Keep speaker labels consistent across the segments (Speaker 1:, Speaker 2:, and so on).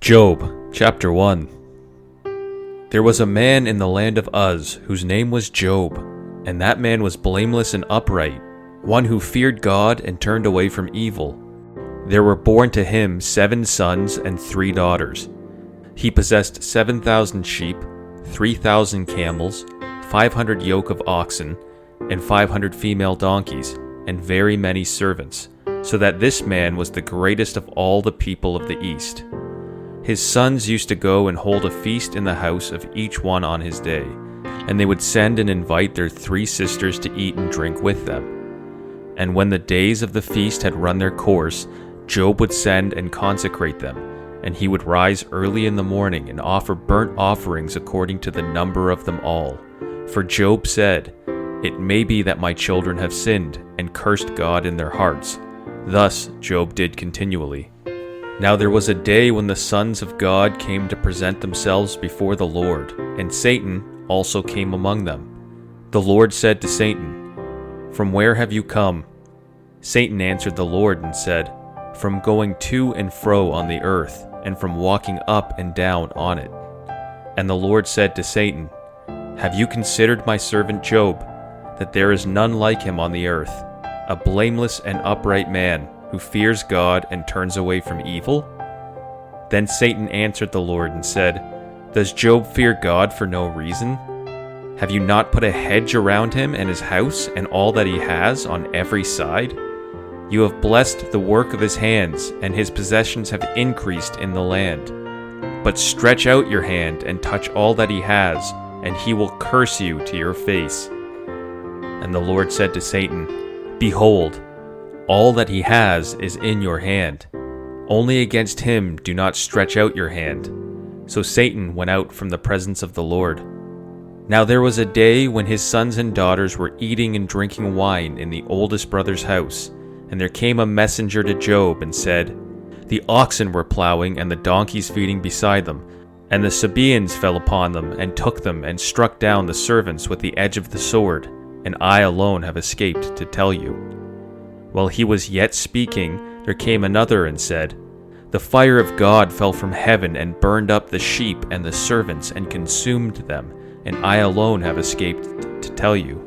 Speaker 1: Job, chapter 1. There was a man in the land of Uz whose name was Job, and that man was blameless and upright, one who feared God and turned away from evil. There were born to him 7 sons and 3 daughters. He possessed 7,000 sheep, 3,000 camels, 500 yoke of oxen, and 500 female donkeys, and very many servants, so that this man was the greatest of all the people of the East. His sons used to go and hold a feast in the house of each one on his day, and they would send and invite their 3 sisters to eat and drink with them. And when the days of the feast had run their course, Job would send and consecrate them, and he would rise early in the morning and offer burnt offerings according to the number of them all. For Job said, "It may be that my children have sinned and cursed God in their hearts." Thus Job did continually. Now there was a day when the sons of God came to present themselves before the Lord, and Satan also came among them. The Lord said to Satan, "From where have you come?" Satan answered the Lord and said, "From going to and fro on the earth, and from walking up and down on it." And the Lord said to Satan, "Have you considered my servant Job, that there is none like him on the earth, a blameless and upright man, who fears God and turns away from evil?" Then Satan answered the Lord and said, "Does Job fear God for no reason? Have you not put a hedge around him and his house and all that he has on every side? You have blessed the work of his hands, and his possessions have increased in the land. But stretch out your hand and touch all that he has, and he will curse you to your face." And the Lord said to Satan, "Behold, all that he has is in your hand. Only against him do not stretch out your hand." So Satan went out from the presence of the Lord. Now there was a day when his sons and daughters were eating and drinking wine in the oldest brother's house, and there came a messenger to Job and said, "The oxen were plowing and the donkeys feeding beside them, and the Sabaeans fell upon them and took them and struck down the servants with the edge of the sword, and I alone have escaped to tell you." While he was yet speaking, there came another and said, "The fire of God fell from heaven and burned up the sheep and the servants and consumed them, and I alone have escaped to tell you."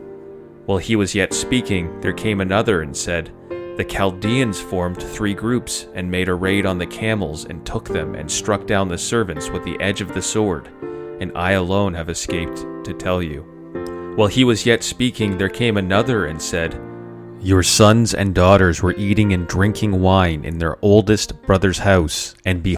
Speaker 1: While he was yet speaking, there came another and said, "The Chaldeans formed 3 groups and made a raid on the camels and took them and struck down the servants with the edge of the sword, and I alone have escaped to tell you." While he was yet speaking, there came another and said, "Your sons and daughters were eating and drinking wine in their oldest brother's house, and behold,